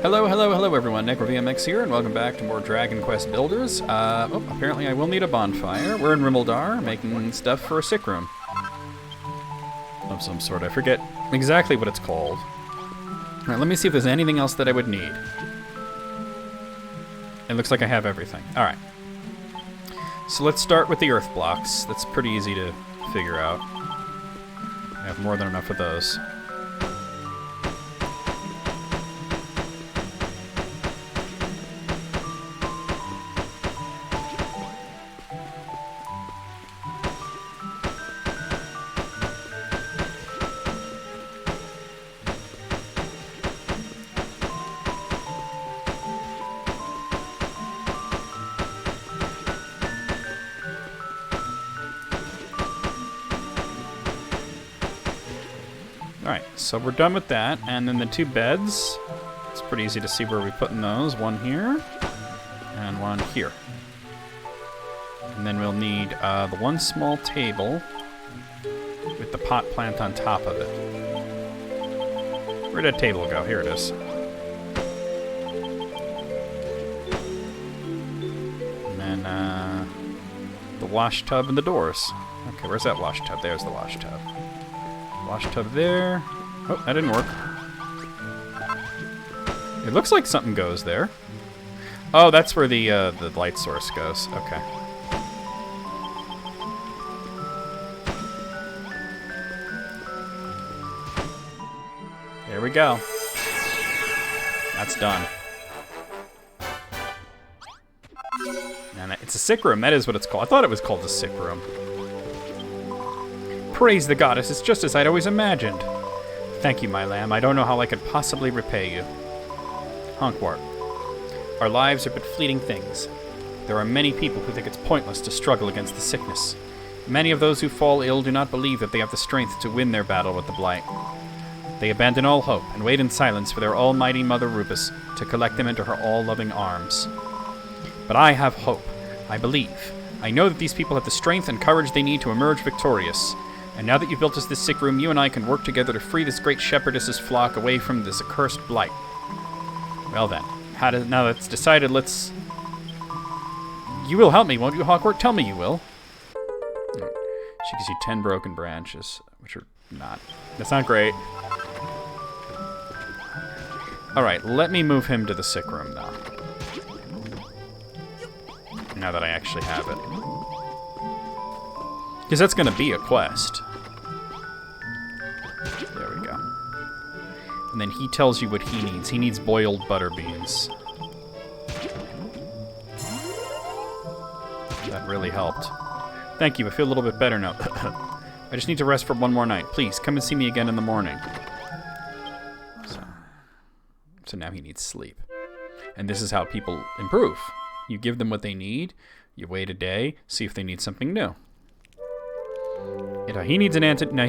Hello, hello, hello everyone, NecroVMX here, and welcome back to more Dragon Quest Builders. Apparently I will need a bonfire. We're in Rimuldar, making stuff for a sick room. Of some sort, I forget exactly what it's called. Alright, let me see if there's anything else that I would need. It looks like I have everything. Alright. So let's start with the earth blocks. That's pretty easy to figure out. I have more than enough of those. Alright, so we're done with that, and then the two beds, it's pretty easy to see where we're putting those. One here, and one here. And then we'll need the one small table with the pot plant on top of it. Where'd that table go? Here it is. And then the wash tub and the doors. Okay, where's that wash tub? There's the wash tub. Wash tub there. Oh, that didn't work. It looks like something goes there. Oh, that's where the light source goes. Okay. There we go. That's done. And it's a sick room. That is what it's called. I thought it was called the sick room. Praise the goddess, it's just as I'd always imagined. Thank you, my lamb. I don't know how I could possibly repay you. Honkwart. Our lives are but fleeting things. There are many people who think it's pointless to struggle against the sickness. Many of those who fall ill do not believe that they have the strength to win their battle with the blight. They abandon all hope and wait in silence for their almighty mother Rupus to collect them into her all-loving arms. But I have hope. I believe. I know that these people have the strength and courage they need to emerge victorious. And now that you've built us this sick room, you and I can work together to free this great shepherdess's flock away from this accursed blight. Well then, now that's decided, let's... You will help me, won't you, Hawkwart? Tell me you will. She gives you 10 broken branches, which are not... That's not great. Alright, let me move him to the sick room now. Now that I actually have it. Because that's going to be a quest. There we go. And then he tells you what he needs. He needs boiled butter beans. That really helped. Thank you, I feel a little bit better now. I just need to rest for one more night. Please, come and see me again in the morning. So now he needs sleep. And this is how people improve. You give them what they need, you wait a day, see if they need something new. He needs an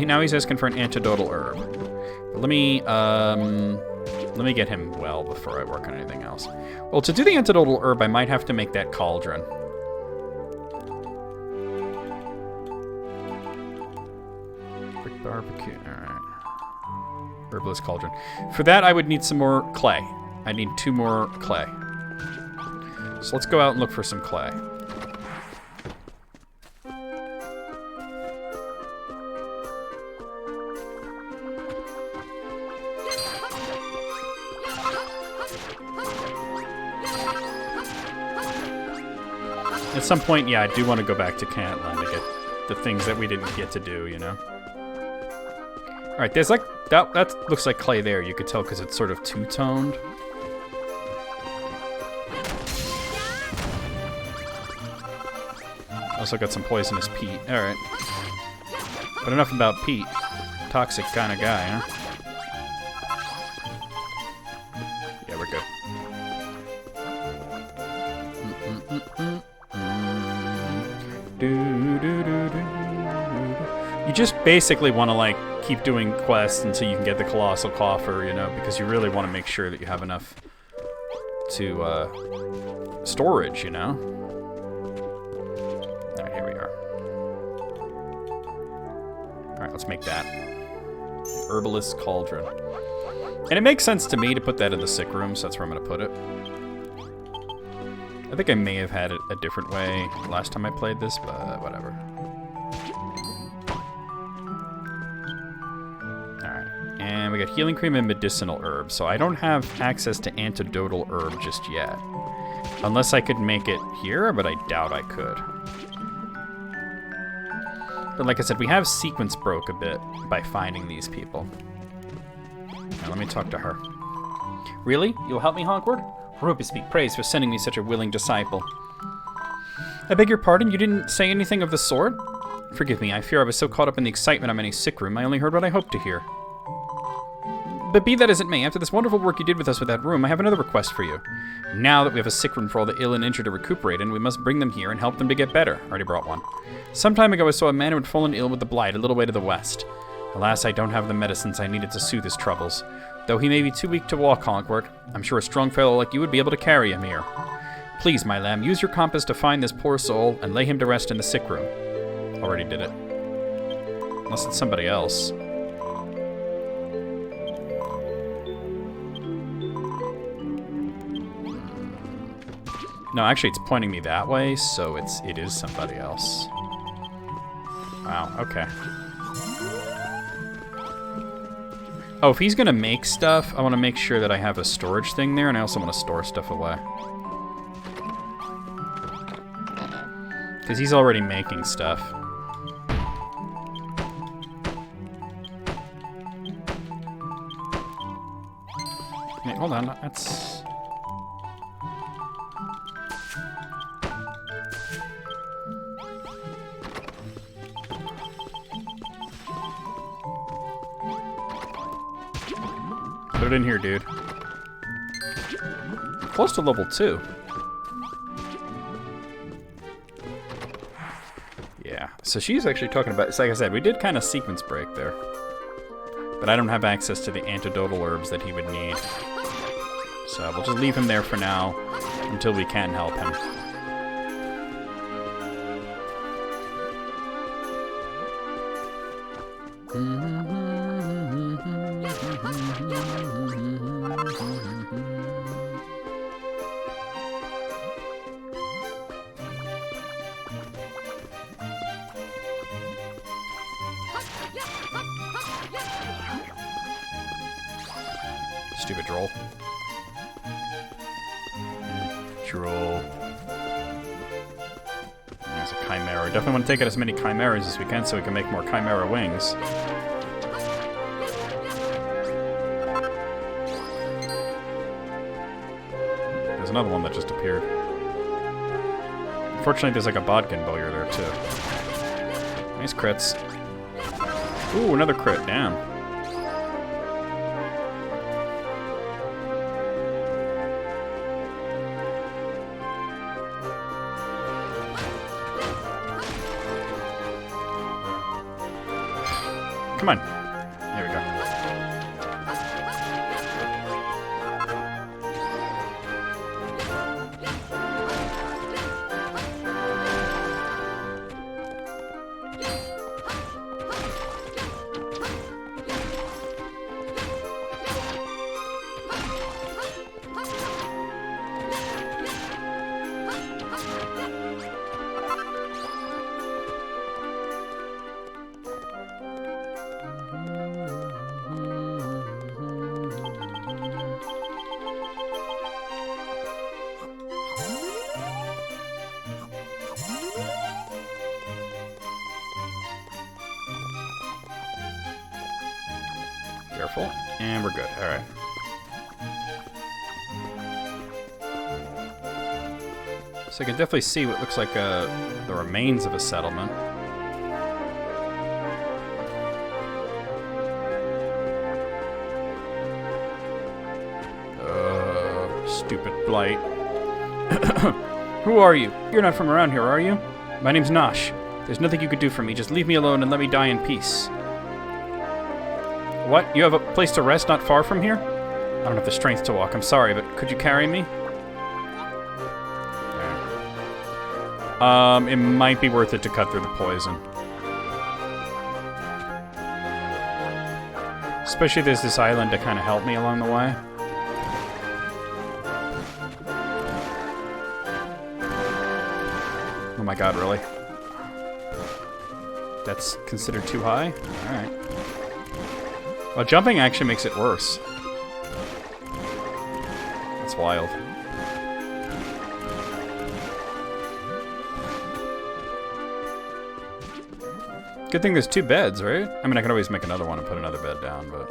now he's asking for an antidotal herb. But let me get him well before I work on anything else. Well, to do the antidotal herb, I might have to make that cauldron. Quick barbecue. Alright. Herbalist cauldron. For that, I would need some more clay. I need 2 more clay. So let's go out and look for some clay. At some point, yeah, I do want to go back to Cantland to get the things that we didn't get to do, you know? Alright, there's like... That looks like clay there. You could tell because it's sort of two-toned. Also got some poisonous peat. Alright. But enough about Pete. Toxic kind of guy, huh? Yeah, we're good. You just basically want to, like, keep doing quests until you can get the Colossal Coffer, you know, because you really want to make sure that you have enough to, storage, you know? Alright, here we are. Alright, let's make that. Herbalist Cauldron. And it makes sense to me to put that in the sick room, so that's where I'm going to put it. I think I may have had it a different way last time I played this, but whatever. Alright, and we got healing cream and medicinal herbs, so I don't have access to antidotal herb just yet. Unless I could make it here, but I doubt I could. But like I said, we have sequence broke a bit by finding these people. Now let me talk to her. Really? You'll help me, Hogwarts? Ruby, speak praise for sending me such a willing disciple. I beg your pardon? You didn't say anything of the sort? Forgive me, I fear I was so caught up in the excitement of any sick room, I only heard what I hoped to hear. But be that as it may, after this wonderful work you did with us with that room, I have another request for you. Now that we have a sick room for all the ill and injured to recuperate in, we must bring them here and help them to get better. Already brought one. Some time ago I saw a man who had fallen ill with the blight a little way to the west. Alas, I don't have the medicines I needed to soothe his troubles. Though he may be too weak to walk, Hogwarts, I'm sure a strong fellow like you would be able to carry him here. Please, my lamb, use your compass to find this poor soul and lay him to rest in the sick room. Already did it. Unless it's somebody else. No, actually, it's pointing me that way, so it is somebody else. Wow, okay. Oh, if he's gonna make stuff, I want to make sure that I have a storage thing there, and I also want to store stuff away. Because he's already making stuff. Wait, hold on, that's... Put it in here, dude. Close to level 2. Yeah, so she's actually talking about... So like I said, we did kind of sequence break there. But I don't have access to the antidotal herbs that he would need. So we'll just leave him there for now until we can help him. Stupid droll. Droll. There's a chimera. Definitely want to take out as many chimeras as we can so we can make more chimera wings. There's another one that just appeared. Unfortunately, there's like a Bodkin Bowyer there too. Nice crits. Ooh, another crit. Damn. Come on. There we go. Careful. And we're good. Alright. So I can definitely see what looks like the remains of a settlement. Stupid blight. Who are you? You're not from around here, are you? My name's Nosh. There's nothing you could do for me. Just leave me alone and let me die in peace. What? You have a place to rest not far from here? I don't have the strength to walk. I'm sorry, but could you carry me? It might be worth it to cut through the poison. Especially there's this island to kind of help me along the way. Oh my god, really? That's considered too high? Alright. Well, jumping actually makes it worse. That's wild. Good thing there's 2 beds, right? I mean, I can always make another one and put another bed down, but...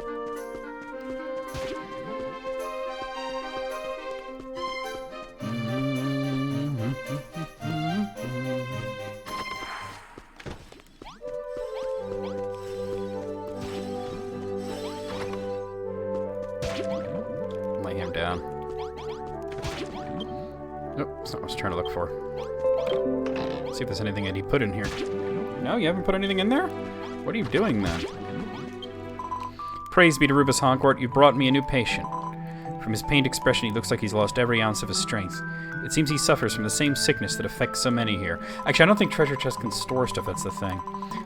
Lay him down. Nope, that's not what I was trying to look for. Let's see if there's anything Eddie put in here. No, you haven't put anything in there? What are you doing then? Praise be to Rubus Honcourt, you brought me a new patient. From his pained expression, he looks like he's lost every ounce of his strength. It seems he suffers from the same sickness that affects so many here. Actually, I don't think treasure chests can store stuff, that's the thing.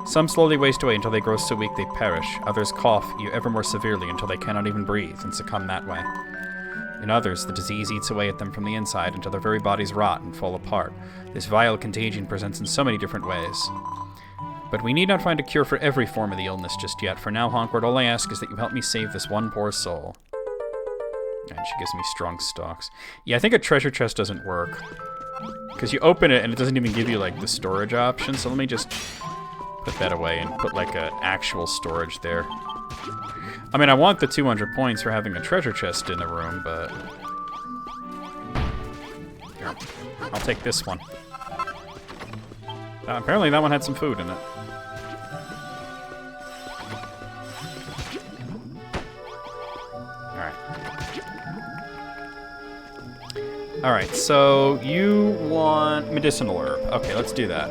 Some slowly waste away until they grow so weak they perish. Others cough you ever more severely until they cannot even breathe and succumb that way. In others, the disease eats away at them from the inside until their very bodies rot and fall apart. This vile contagion presents in so many different ways. But we need not find a cure for every form of the illness just yet. For now, Honcourt, all I ask is that you help me save this one poor soul. And she gives me strong stocks. Yeah, I think a treasure chest doesn't work. Because you open it and it doesn't even give you, like, the storage option. So let me just put that away and put, like, an actual storage there. I mean, I want the 200 points for having a treasure chest in the room, but... Here, I'll take this one. Apparently that one had some food in it. Alright, so you want medicinal herb. Okay, let's do that.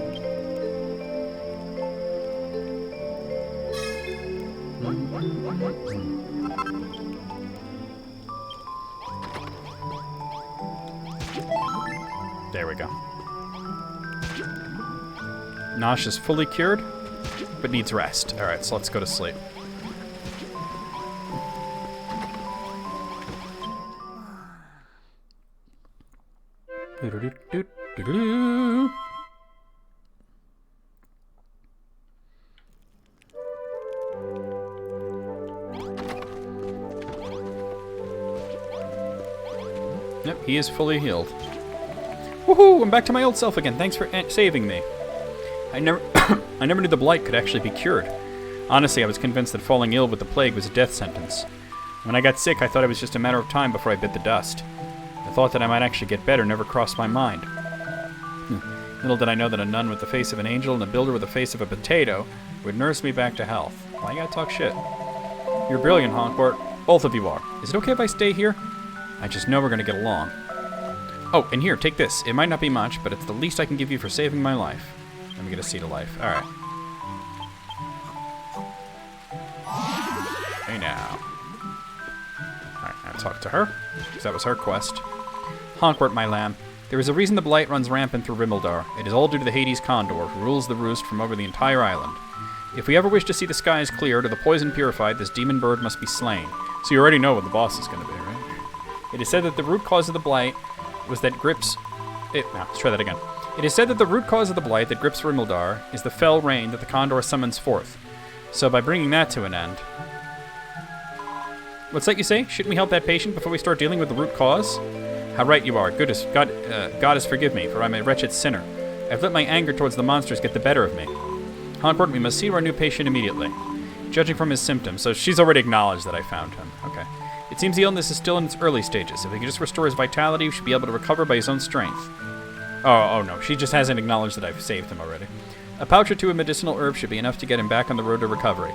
There we go. Nosh is fully cured, but needs rest. Alright, so let's go to sleep. Yep, he is fully healed. Woohoo! I'm back to my old self again. Thanks for saving me. I never knew the blight could actually be cured. Honestly, I was convinced that falling ill with the plague was a death sentence. When I got sick, I thought it was just a matter of time before I bit the dust. The thought that I might actually get better never crossed my mind. Little did I know that a nun with the face of an angel and a builder with the face of a potato would nurse me back to health. Why you gotta talk shit? You're brilliant, Honcourt. Both of you are. Is it okay if I stay here? I just know we're gonna get along. Oh, and here, take this. It might not be much, but it's the least I can give you for saving my life. Let me get a seed of life. Alright. Hey now. Alright, now talk to her, because that was her quest. Honcourt, my lamb. There is a reason the blight runs rampant through Rimmildar. It is all due to the Hades Condor, who rules the roost from over the entire island. If we ever wish to see the skies cleared or the poison purified, this demon bird must be slain. So you already know what the boss is going to be, right? It is said that the root cause of the blight was that grips... let's try that again. It is said that the root cause of the blight that grips Rimmildar is the fell rain that the Condor summons forth. So by bringing that to an end... What's that you say? Shouldn't we help that patient before we start dealing with the root cause? How right you are. God has forgive me, for I'm a wretched sinner. I've let my anger towards the monsters get the better of me. Honcourt, we must see our new patient immediately. Judging from his symptoms, so she's already acknowledged that I found him. Okay. It seems the illness is still in its early stages. If we can just restore his vitality, he should be able to recover by his own strength. Oh no, she just hasn't acknowledged that I've saved him already. A pouch or two of medicinal herbs should be enough to get him back on the road to recovery.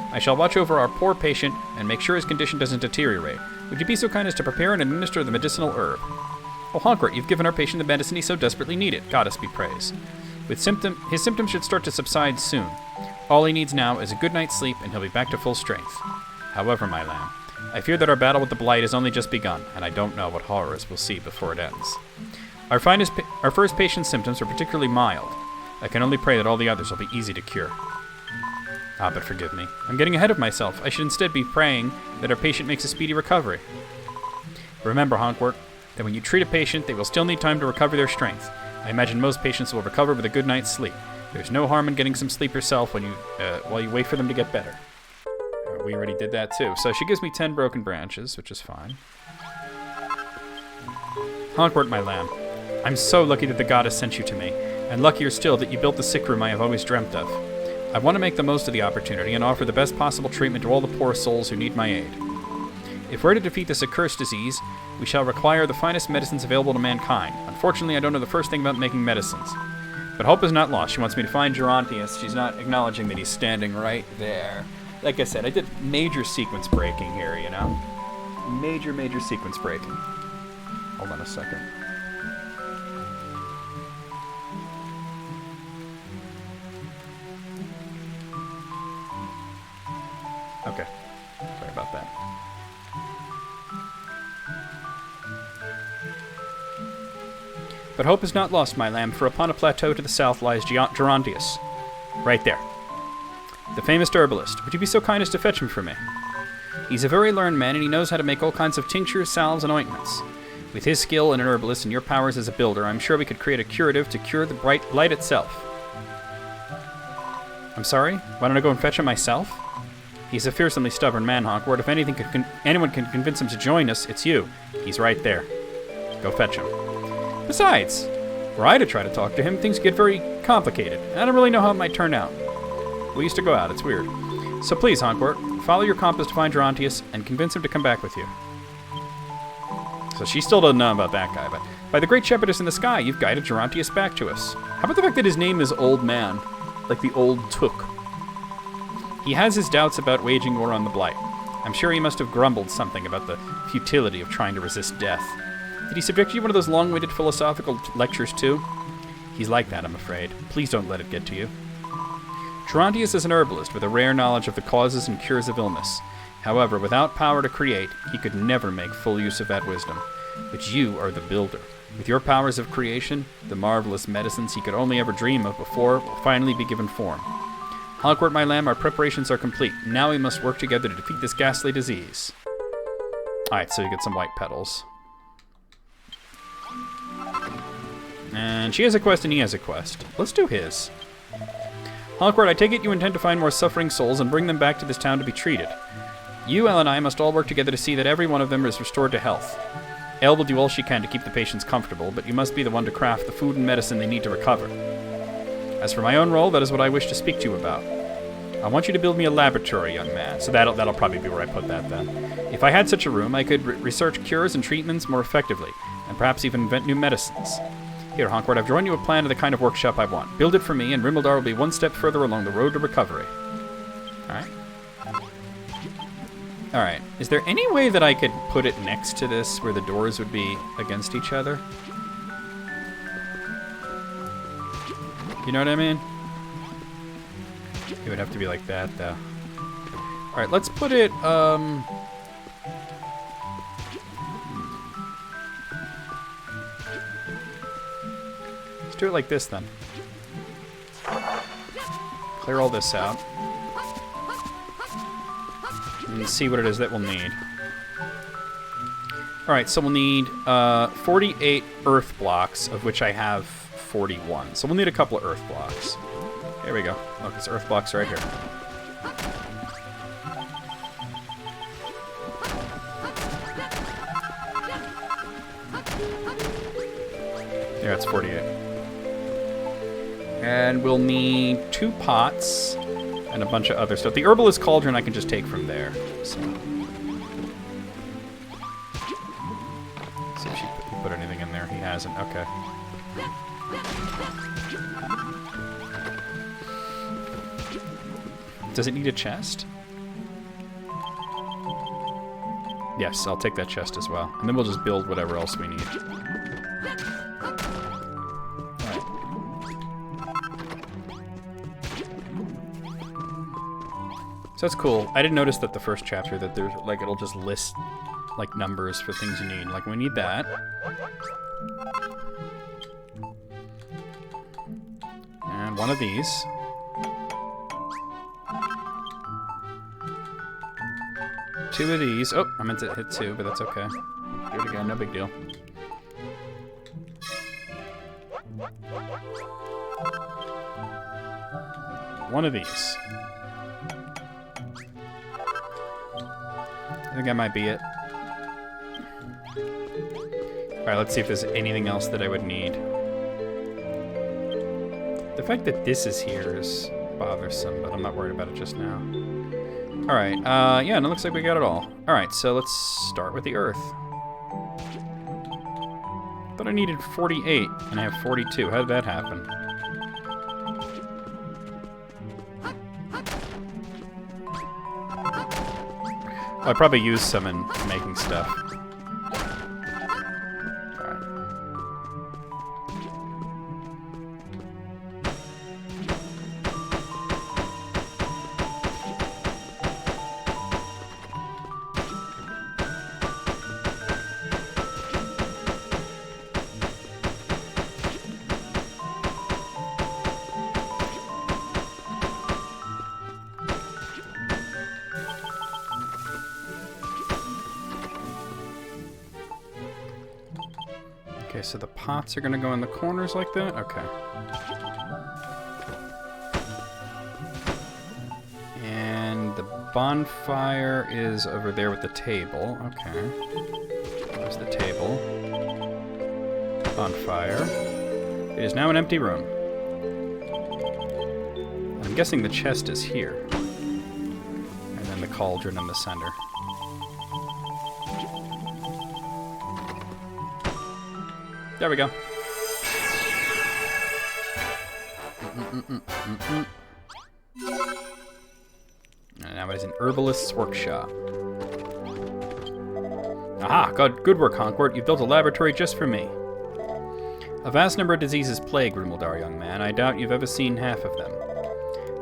I shall watch over our poor patient and make sure his condition doesn't deteriorate. Would you be so kind as to prepare and administer the medicinal herb? Oh, Honcourt, you've given our patient the medicine he so desperately needed. Goddess be praised. His symptoms should start to subside soon. All he needs now is a good night's sleep, and he'll be back to full strength. However, my lamb, I fear that our battle with the blight has only just begun, and I don't know what horrors we'll see before it ends. Our first patient's symptoms are particularly mild. I can only pray that all the others will be easy to cure. Ah, but forgive me. I'm getting ahead of myself. I should instead be praying that our patient makes a speedy recovery. Remember, Hankwart, that when you treat a patient, they will still need time to recover their strength. I imagine most patients will recover with a good night's sleep. There's no harm in getting some sleep yourself while you wait for them to get better. We already did that too. So she gives me 10 broken branches, which is fine. Hankwart, my lamb, I'm so lucky that the goddess sent you to me, and luckier still that you built the sick room I have always dreamt of. I want to make the most of the opportunity and offer the best possible treatment to all the poor souls who need my aid. If we're to defeat this accursed disease, we shall require the finest medicines available to mankind. Unfortunately, I don't know the first thing about making medicines. But hope is not lost. She wants me to find Gerontius. She's not acknowledging that he's standing right there. Like I said, I did major sequence breaking here, you know? Major sequence breaking. Hold on a second. Okay. Sorry about that. But hope is not lost, my lamb, for upon a plateau to the south lies Gerontius. Right there. The famous herbalist. Would you be so kind as to fetch him for me? He's a very learned man, and he knows how to make all kinds of tinctures, salves, and ointments. With his skill as an herbalist and your powers as a builder, I'm sure we could create a curative to cure the bright light itself. I'm sorry? Why don't I go and fetch him myself? He's a fearsomely stubborn man, Hankwart. If anyone can convince him to join us, it's you. He's right there. Go fetch him. Besides, were I to try to talk to him, things get very complicated. I don't really know how it might turn out. We used to go out, it's weird. So please, Hankwart, follow your compass to find Gerontius and convince him to come back with you. So she still doesn't know about that guy, but by the great shepherdess in the sky, you've guided Gerontius back to us. How about the fact that his name is Old Man? Like the Old Took. He has his doubts about waging war on the Blight. I'm sure he must have grumbled something about the futility of trying to resist death. Did he subject you to one of those long-winded philosophical lectures too? He's like that, I'm afraid. Please don't let it get to you. Gerontius is an herbalist with a rare knowledge of the causes and cures of illness. However, without power to create, he could never make full use of that wisdom. But you are the builder. With your powers of creation, the marvelous medicines he could only ever dream of before will finally be given form. Hankwart, my lamb, our preparations are complete. Now we must work together to defeat this ghastly disease. Alright, so you get some white petals. And she has a quest and he has a quest. Let's do his. Hankwart, I take it you intend to find more suffering souls and bring them back to this town to be treated. You, Elle, and I must all work together to see that every one of them is restored to health. Elle will do all she can to keep the patients comfortable, but you must be the one to craft the food and medicine they need to recover. As for my own role, that is what I wish to speak to you about. I want you to build me a laboratory, young man, so that'll probably be where I put that then. If I had such a room, I could research cures and treatments more effectively, and perhaps even invent new medicines. Here, Hankwart, I've drawn you a plan of the kind of workshop I want. Build it for me, and Rimuldar will be one step further along the road to recovery. Alright. Alright. Is there any way that I could put it next to this where the doors would be against each other? You know what I mean? It would have to be like that, though. Alright, let's put it, let's do it like this, then. Clear all this out. And see what it is that we'll need. Alright, so we'll need 48 earth blocks, of which I have 41. So we'll need a couple of earth blocks. Here we go. Look, it's earth blocks right here. Yeah, it's 48. And we'll need 2 pots and a bunch of other stuff. The herbalist cauldron I can just take from there. So. See if he put anything in there. He hasn't. Okay. Does it need a chest? Yes, I'll take that chest as well. And then we'll just build whatever else we need. Alright. So that's cool. I didn't notice that the first chapter that there's, like, it'll just list, like, numbers for things you need. Like, we need that. And one of these. 2 of these. Oh, I meant to hit 2, but that's okay. Do it again, no big deal. One of these. I think that might be it. Alright, let's see if there's anything else that I would need. The fact that this is here is bothersome, but I'm not worried about it just now. Alright, yeah, and it looks like we got it all. Alright, so let's start with the Earth. Thought I needed 48, and I have 42. How did that happen? I probably used some in making stuff. Alright. Okay, so the pots are gonna go in the corners like that? Okay. And the bonfire is over there with the table. Okay. There's the table. Bonfire. It is now an empty room. I'm guessing the chest is here. And then the cauldron in the center. There we go. And now it is an herbalist's workshop. Aha! Good work, Honkwart. You've built a laboratory just for me. A vast number of diseases plague Grimildar, young man. I doubt you've ever seen half of them.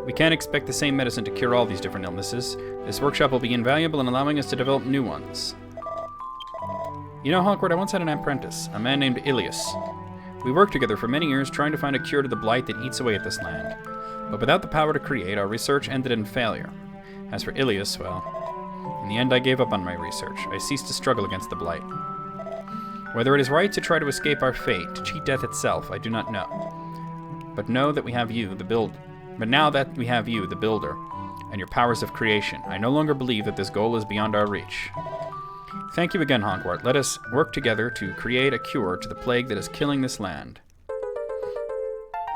We can't expect the same medicine to cure all these different illnesses. This workshop will be invaluable in allowing us to develop new ones. You know, Honkwart, I once had an apprentice, a man named Ilias. We worked together for many years trying to find a cure to the blight that eats away at this land. But without the power to create, our research ended in failure. As for Ilias, well, in the end I gave up on my research. I ceased to struggle against the blight. Whether it is right to try to escape our fate, to cheat death itself, I do not know. But know that we have you, But now that we have you, the builder, and your powers of creation, I no longer believe that this goal is beyond our reach. Thank you again, Honkwart. Let us work together to create a cure to the plague that is killing this land.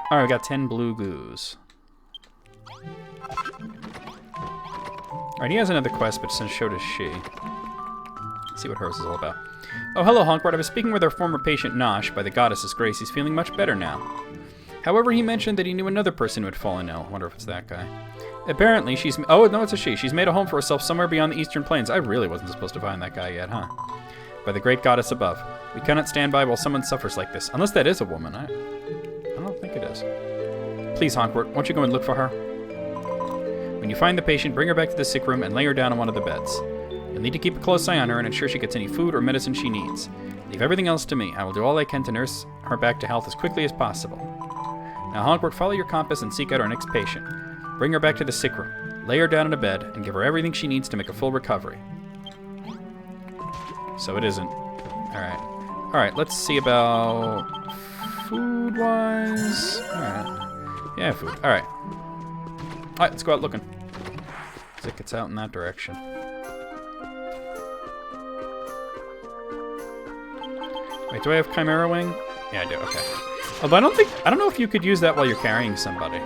Alright, we got 10 blue goos. Alright, he has another quest, but so does she. Let's see what hers is all about. Oh, hello, Honkwart. I was speaking with our former patient, Nosh, by the goddess's grace. He's feeling much better now. However, he mentioned that he knew another person who had fallen ill. I wonder if it's that guy. Apparently, she's... Oh, no, it's a she. She's made a home for herself somewhere beyond the Eastern Plains. I really wasn't supposed to find that guy yet, huh? By the great goddess above. We cannot stand by while someone suffers like this. Unless that is a woman. I don't think it is. Please, Honkwart, won't you go and look for her? When you find the patient, bring her back to the sick room and lay her down on one of the beds. You'll need to keep a close eye on her and ensure she gets any food or medicine she needs. Leave everything else to me. I will do all I can to nurse her back to health as quickly as possible. Now, Honkwart, follow your compass and seek out our next patient. Bring her back to the sick room, lay her down in a bed, and give her everything she needs to make a full recovery. So it isn't. Alright. Alright, let's see about... food-wise... Alright. Yeah, food. Alright. Alright, let's go out looking. As it gets out in that direction. Wait, do I have Chimera Wing? Yeah, I do, okay. Although I don't know if you could use that while you're carrying somebody.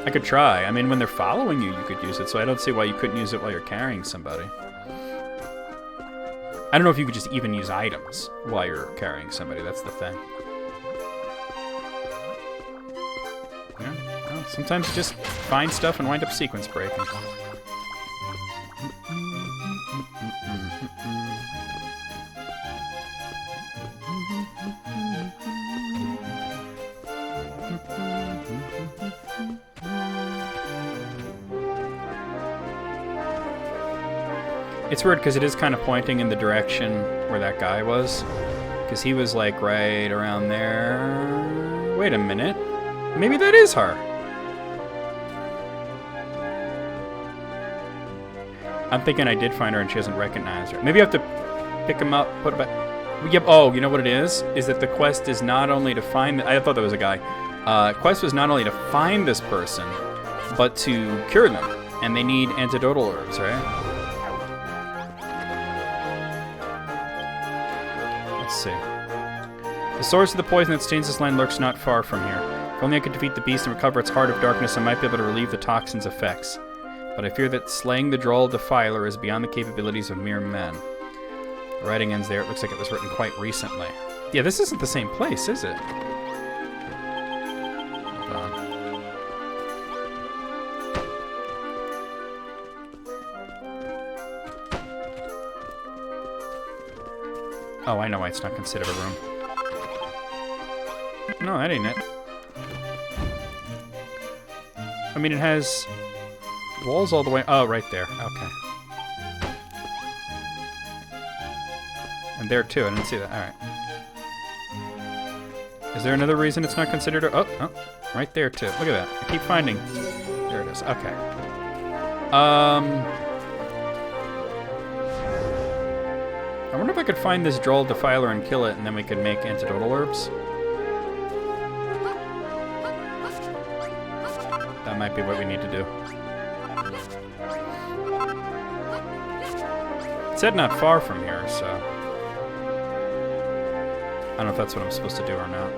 I could try. I mean, when they're following you, you could use it, so I don't see why you couldn't use it while you're carrying somebody. I don't know if you could just even use items while you're carrying somebody. That's the thing. Yeah, well, sometimes you just find stuff and wind up sequence breaking. It's weird because it is kind of pointing in the direction where that guy was. Because he was like right around there. Wait a minute. Maybe that is her. I'm thinking I did find her and she hasn't recognized her. Maybe I have to pick him up, put it back. Yep. Oh, you know what it is? Is that the quest is not only to find... I thought that was a guy. Quest was not only to find this person, but to cure them. And they need antidotal herbs, right? Let's see. The source of the poison that stains this land lurks not far from here. If only I could defeat the beast and recover its heart of darkness, I might be able to relieve the toxin's effects. But I fear that slaying the Droll Defiler is beyond the capabilities of mere men. The writing ends there. It looks like it was written quite recently. Yeah, this isn't the same place, is it? Hold on. Oh, I know why it's not considered a room. No, that ain't it. I mean, it has walls all the way... Oh, right there. Okay. And there, too. I didn't see that. All right. Is there another reason it's not considered... Oh, right there, too. Look at that. I keep finding... There it is. Okay. I wonder if I could find this Droll Defiler and kill it, and then we could make antidotal herbs. That might be what we need to do. It said not far from here, so... I don't know if that's what I'm supposed to do or not.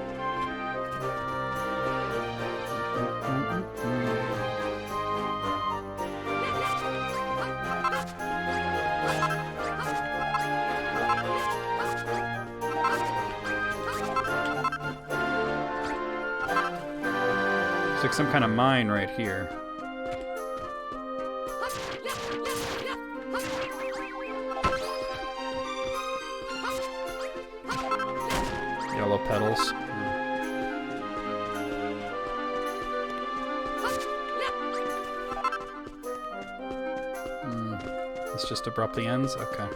It's like some kind of mine right here. Yellow petals. This just abruptly ends? Okay.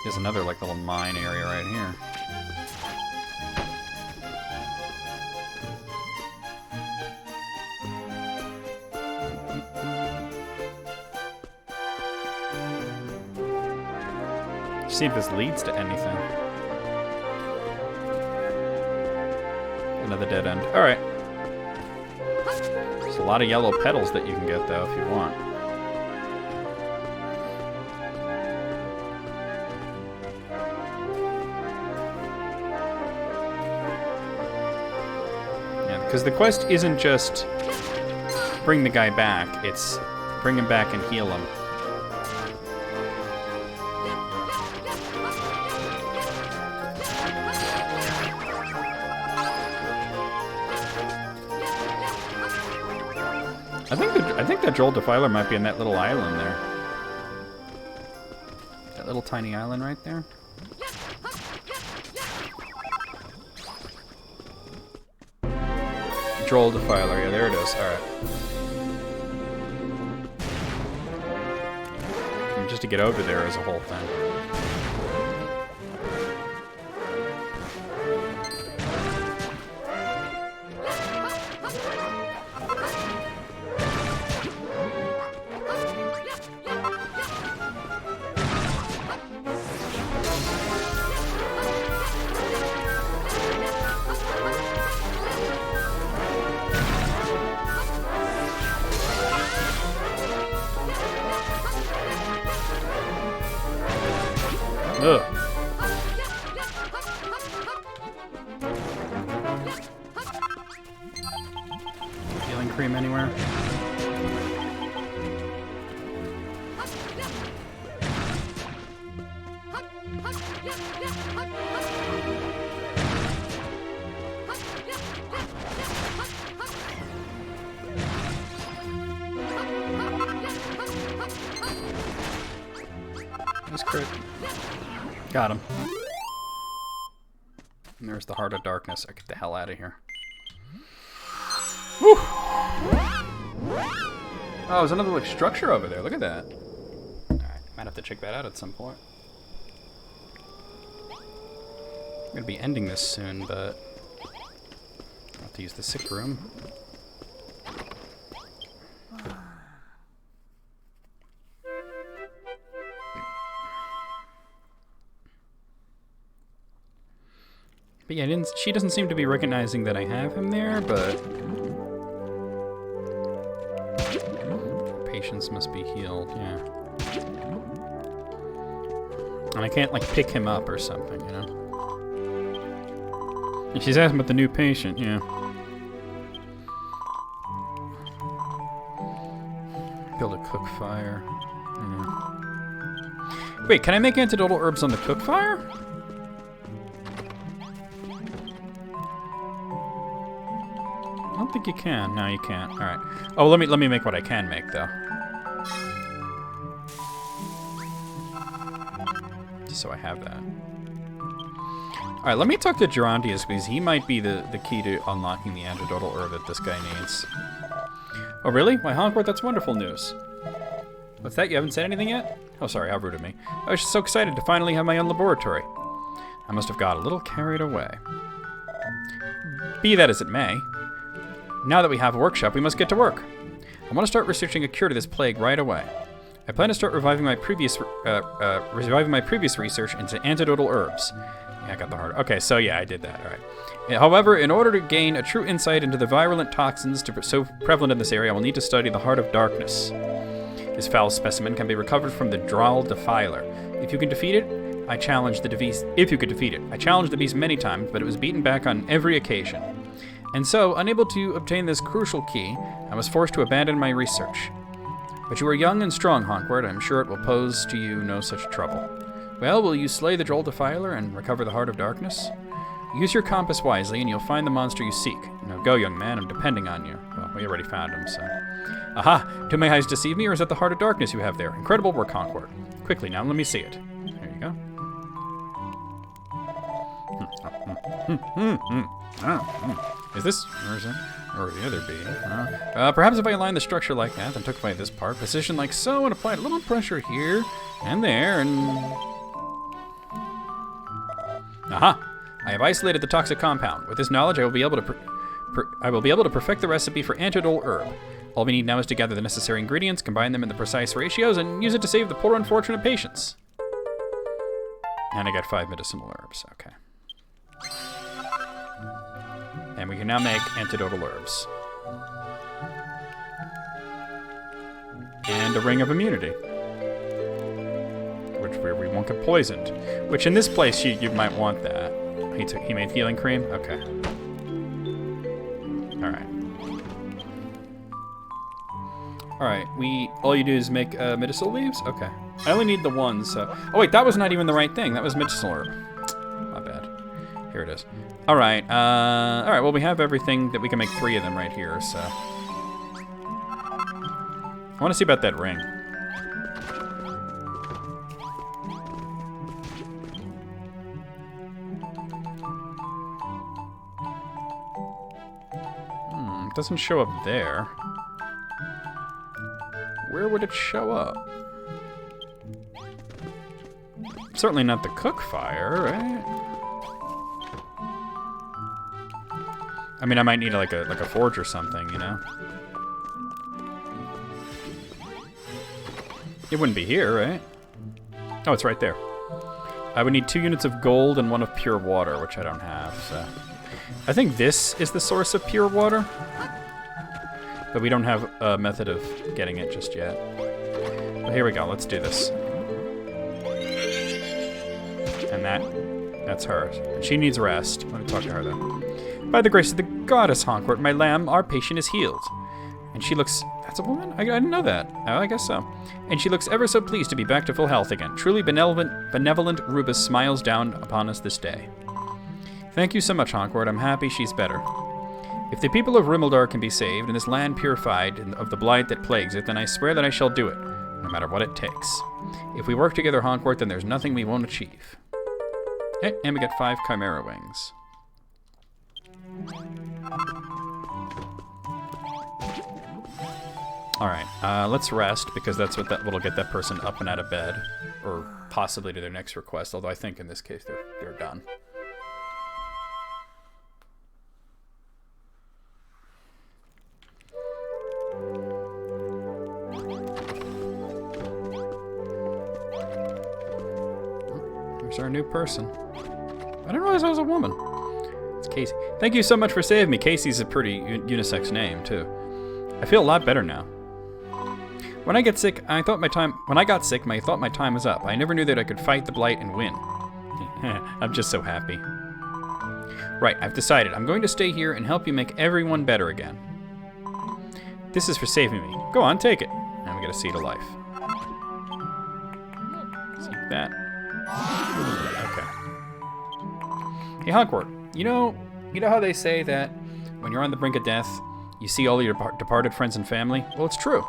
There's another like little mine area right here. See if this leads to anything. Another dead end. Alright. There's a lot of yellow petals that you can get, though, if you want. Yeah, because the quest isn't just bring the guy back, it's bring him back and heal him. I think that Droll Defiler might be in that little island there. That little tiny island right there. Droll Defiler, yeah, there it is. Alright. Just to get over there is a whole thing. Ugh. Healing cream anywhere? That's crit. Got him. And there's the Heart of Darkness. I get the hell out of here. Whew. Oh, there's another like structure over there. Look at that. Alright, might have to check that out at some point. I'm gonna be ending this soon, but I'll have to use the sick room. But yeah, she doesn't seem to be recognizing that I have him there, but patients must be healed, yeah. And I can't, like, pick him up or something, you know? And she's asking about the new patient, yeah. Build a cook fire. Yeah. Wait, can I make antidotal herbs on the cook fire? I don't think you can. No, you can't. All right. Oh, let me make what I can make though. Just so I have that. All right, let me talk to Gerontius because he might be the key to unlocking the antidotal herb that this guy needs. Oh, really? Why, Honkwart, that's wonderful news. What's that? You haven't said anything yet? Oh, sorry, how rude of me. I was just so excited to finally have my own laboratory. I must have got a little carried away. Be that as it may, now that we have a workshop, we must get to work. I want to start researching a cure to this plague right away. I plan to start reviving my previous research into antidotal herbs. Yeah, I got the heart. Okay, so yeah, I did that. All right. However, in order to gain a true insight into the virulent toxins so prevalent in this area, I will need to study the Heart of Darkness. This foul specimen can be recovered from the Droll Defiler. If you can defeat it, I challenged the beast. If you could defeat it, I challenged the beast many times, but it was beaten back on every occasion. And so, unable to obtain this crucial key, I was forced to abandon my research. But you are young and strong, Honkwart. I'm sure it will pose to you no such trouble. Well, will you slay the Droll Defiler and recover the Heart of Darkness? Use your compass wisely, and you'll find the monster you seek. Now go, young man. I'm depending on you. Well, we already found him, so... Aha! Do my eyes deceive me, or is that the Heart of Darkness you have there? Incredible work, Honkwart. Quickly, now, let me see it. There you go. Is this... Or is it? Or the other bee? Perhaps if I align the structure like that, then took away this part, position like so, and applied a little pressure here, and there, and... Aha! I have isolated the toxic compound. With this knowledge, I will be able to perfect the recipe for antidotal herb. All we need now is to gather the necessary ingredients, combine them in the precise ratios, and use it to save the poor unfortunate patients. And I got 5 medicinal herbs. Okay. And we can now make antidotal herbs. And a ring of immunity. Which we won't get poisoned. Which in this place, you might want that. He made healing cream? Okay. Alright. Alright, all you do is make medicinal leaves? Okay. I only need the one, so... Oh wait, that was not even the right thing. That was medicinal herb. My bad. Here it is. Alright, alright, well we have everything that we can make 3 of them right here, so... I want to see about that ring. It doesn't show up there. Where would it show up? Certainly not the cook fire, right? I mean, I might need like a forge or something, you know? It wouldn't be here, right? Oh, it's right there. I would need 2 units of gold and 1 of pure water, which I don't have, so... I think this is the source of pure water. But we don't have a method of getting it just yet. But here we go, let's do this. And that's her. And she needs rest. Let me talk to her then. By the grace of the goddess, Honkwart, my lamb, our patient is healed. And she looks... That's a woman? I didn't know that. Oh, I guess so. And she looks ever so pleased to be back to full health again. Truly benevolent Rubus smiles down upon us this day. Thank you so much, Honkwart. I'm happy she's better. If the people of Rimeldar can be saved and this land purified of the blight that plagues it, then I swear that I shall do it, no matter what it takes. If we work together, Honkwart, then there's nothing we won't achieve. Okay, and we got 5 Chimera wings. Alright, let's rest, because that's what'll get that person up and out of bed. Or possibly to their next request, although I think in this case they're done. new person. I didn't realize I was a woman. It's Casey. Thank you so much for saving me. Casey's a pretty unisex name, too. I feel a lot better now. When I got sick, I thought my time was up. I never knew that I could fight the blight and win. I'm just so happy. Right, I've decided. I'm going to stay here and help you make everyone better again. This is for saving me. Go on, take it. Now we get a seed of life. See that? Okay. Hey, Hawkward. You know how they say that when you're on the brink of death, you see all your departed friends and family? Well, it's true.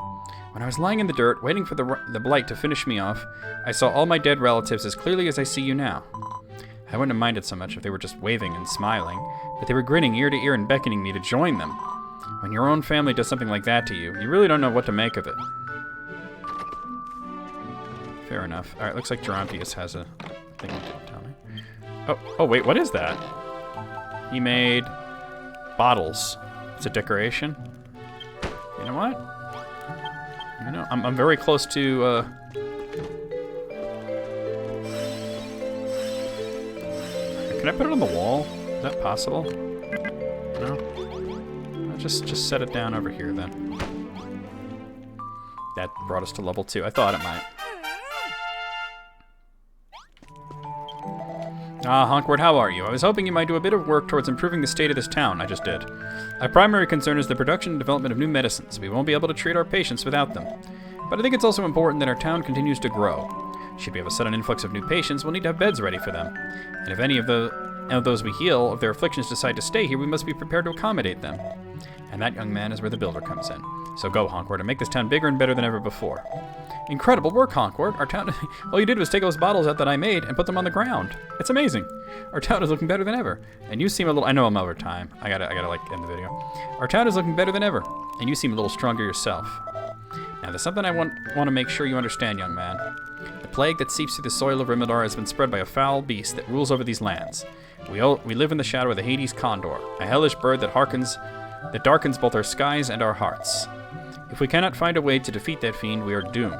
When I was lying in the dirt, waiting for the blight to finish me off, I saw all my dead relatives as clearly as I see you now. I wouldn't have minded so much if they were just waving and smiling, but they were grinning ear to ear and beckoning me to join them. When your own family does something like that to you, you really don't know what to make of it. Fair enough. Alright, looks like Gerontius has a thing he didn't tell me. Oh, wait, what is that? He made bottles. It's a decoration. You know what? You know, I'm very close to, Can I put it on the wall? Is that possible? No? I'll just set it down over here, then. That brought us to level 2. I thought it might. Ah, Hawkward, how are you? I was hoping you might do a bit of work towards improving the state of this town. I just did. Our primary concern is the production and development of new medicines. We won't be able to treat our patients without them. But I think it's also important that our town continues to grow. Should we have a sudden influx of new patients, we'll need to have beds ready for them. And if any of those we heal, if their afflictions decide to stay here, we must be prepared to accommodate them. And that, young man, is where the builder comes in. So go, Hawkward, and make this town bigger and better than ever before. Incredible work, Hawkward. Our town... All you did was take those bottles out that I made and put them on the ground. It's amazing. Our town is looking better than ever. And you seem a little... I know I'm over time. I gotta like, end the video. Our town is looking better than ever. And you seem a little stronger yourself. Now, there's something I want to make sure you understand, young man. The plague that seeps through the soil of Rimildar has been spread by a foul beast that rules over these lands. We live in the shadow of the Hades Condor, a hellish bird that darkens both our skies and our hearts. If we cannot find a way to defeat that fiend, we are doomed.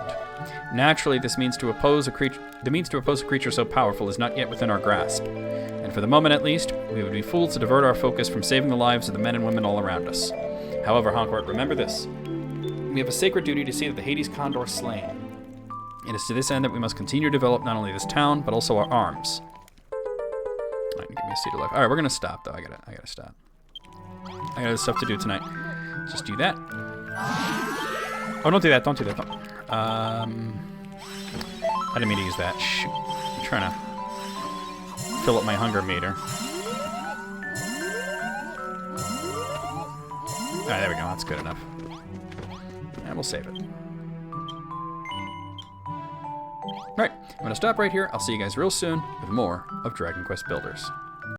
Naturally, the means to oppose a creature so powerful is not yet within our grasp. And for the moment at least, we would be fools to divert our focus from saving the lives of the men and women all around us. However, Hawkward, remember this. We have a sacred duty to see that the Hades Condor is slain. It is to this end that we must continue to develop not only this town, but also our arms. Alright, give me a seed of life. Alright, we're gonna stop though. I gotta stop. I got other stuff to do tonight. Just do that. Oh, don't do that. Don't do that. I didn't mean to use that. Shoot. I'm trying to fill up my hunger meter. Alright, there we go. That's good enough. And we'll save it. Alright, I'm going to stop right here. I'll see you guys real soon with more of Dragon Quest Builders.